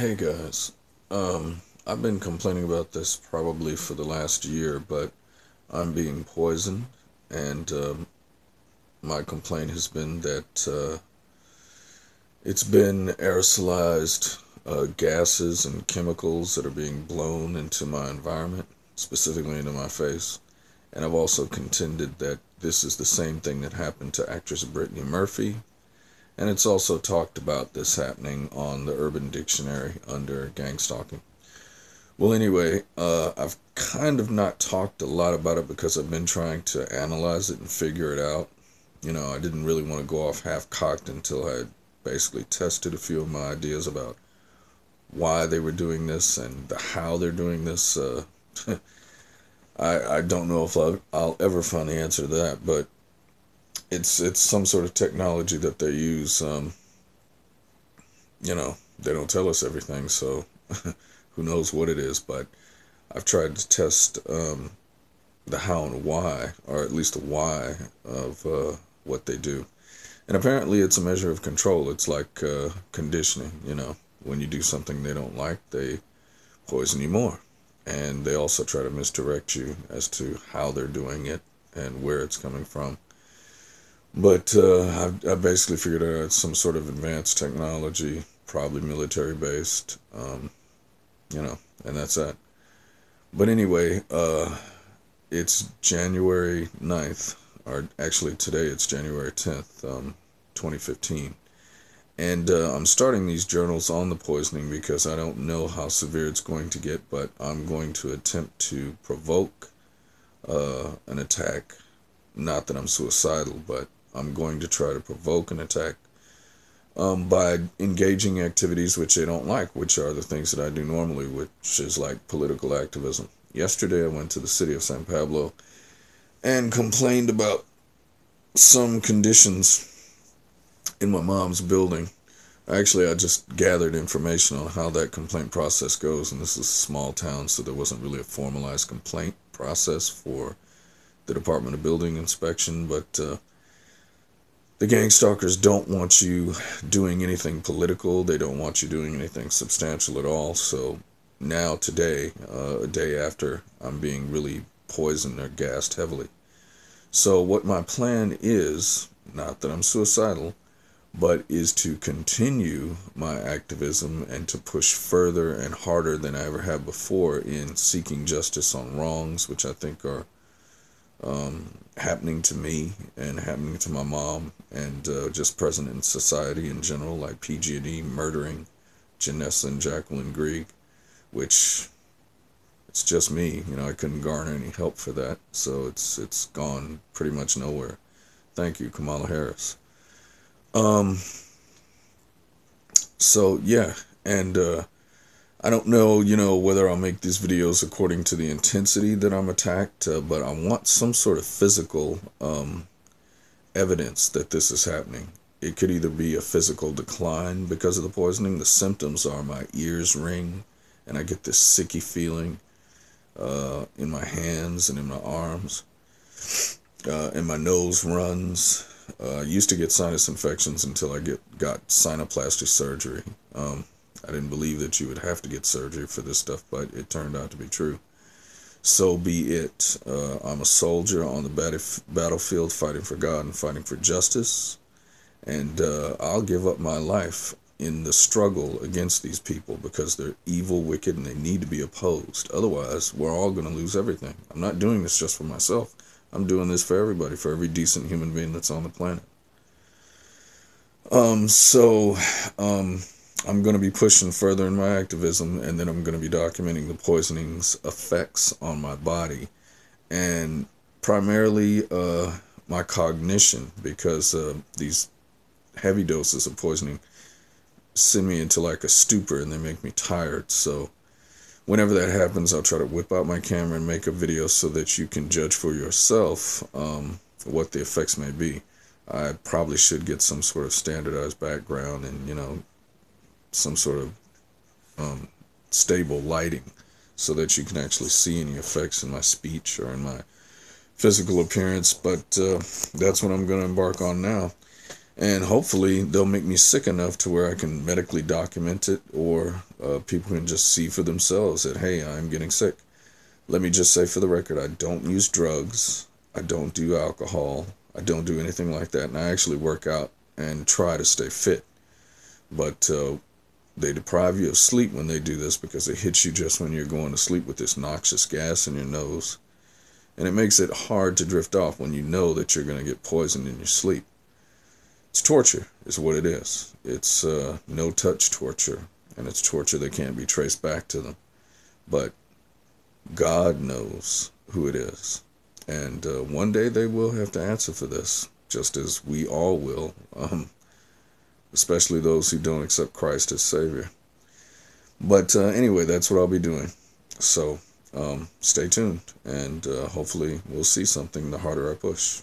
Hey guys, I've been complaining about this probably for the last year, but I'm being poisoned, and my complaint has been that it's been aerosolized gases and chemicals that are being blown into my environment, specifically into my face. And I've also contended that this is the same thing that happened to actress Brittany Murphy, and it's also talked about this happening on the Urban Dictionary under gang stalking. Well, anyway, I've kind of not talked a lot about it because I've been trying to analyze it and figure it out. I didn't really want to go off half-cocked until I had basically tested a few of my ideas about why they were doing this and how they're doing this. I don't know if I'll ever find the answer to that, but it's some sort of technology that they use. They don't tell us everything, so who knows what it is, but I've tried to test the how and why, or at least the why of what they do. And apparently it's a measure of control. It's like conditioning. When you do something they don't like, they poison you more. And they also try to misdirect you as to how they're doing it and where it's coming from. But I basically figured out it's some sort of advanced technology, probably military based, and that's that. But anyway, it's January 9th, or actually today it's January 10th, 2015. And I'm starting these journals on the poisoning because I don't know how severe it's going to get, but I'm going to attempt to provoke an attack. Not that I'm suicidal, but I'm going to try to provoke an attack by engaging activities which they don't like, which are the things that I do normally, which is like political activism. Yesterday I went to the city of San Pablo and complained about some conditions in my mom's building. Actually, I just gathered information on how that complaint process goes, and this is a small town, so there wasn't really a formalized complaint process for the Department of Building Inspection, but the Gang Stalkers don't want you doing anything political. They don't want you doing anything substantial at all. So now today, a day after, I'm being really poisoned or gassed heavily. So what my plan is, not that I'm suicidal, but is to continue my activism and to push further and harder than I ever have before in seeking justice on wrongs, which I think are happening to me and happening to my mom and just present in society in general, like PG&E murdering Janessa and Jacqueline Grieg, which it's just me. I couldn't garner any help for that, so it's gone pretty much nowhere. Thank you, Kamala Harris. So yeah, and I don't know, whether I'll make these videos according to the intensity that I'm attacked, but I want some sort of physical evidence that this is happening. It could either be a physical decline because of the poisoning. The symptoms are my ears ring, and I get this sicky feeling in my hands and in my arms, and my nose runs. I used to get sinus infections until I got sinuplasty surgery. I didn't believe that you would have to get surgery for this stuff, but it turned out to be true. So be it. I'm a soldier on the battlefield fighting for God and fighting for justice, and I'll give up my life in the struggle against these people because they're evil, wicked, and they need to be opposed. Otherwise, we're all going to lose everything. I'm not doing this just for myself. I'm doing this for everybody, for every decent human being that's on the planet. I'm going to be pushing further in my activism, and then I'm going to be documenting the poisoning's effects on my body, and primarily my cognition, because these heavy doses of poisoning send me into like a stupor, and they make me tired. So whenever that happens, I'll try to whip out my camera and make a video so that you can judge for yourself what the effects may be. I probably should get some sort of standardized background and, some sort of stable lighting so that you can actually see any effects in my speech or in my physical appearance. But that's what I'm going to embark on now. And hopefully they'll make me sick enough to where I can medically document it, or people can just see for themselves that, hey, I'm getting sick. Let me just say for the record, I don't use drugs. I don't do alcohol. I don't do anything like that. And I actually work out and try to stay fit. But they deprive you of sleep when they do this, because it hits you just when you're going to sleep with this noxious gas in your nose. And it makes it hard to drift off when you know that you're going to get poisoned in your sleep. It's torture, is what it is. It's no-touch torture, and it's torture that can't be traced back to them. But God knows who it is. And one day they will have to answer for this, just as we all will, especially those who don't accept Christ as Savior. But anyway, that's what I'll be doing. So stay tuned, and hopefully we'll see something the harder I push.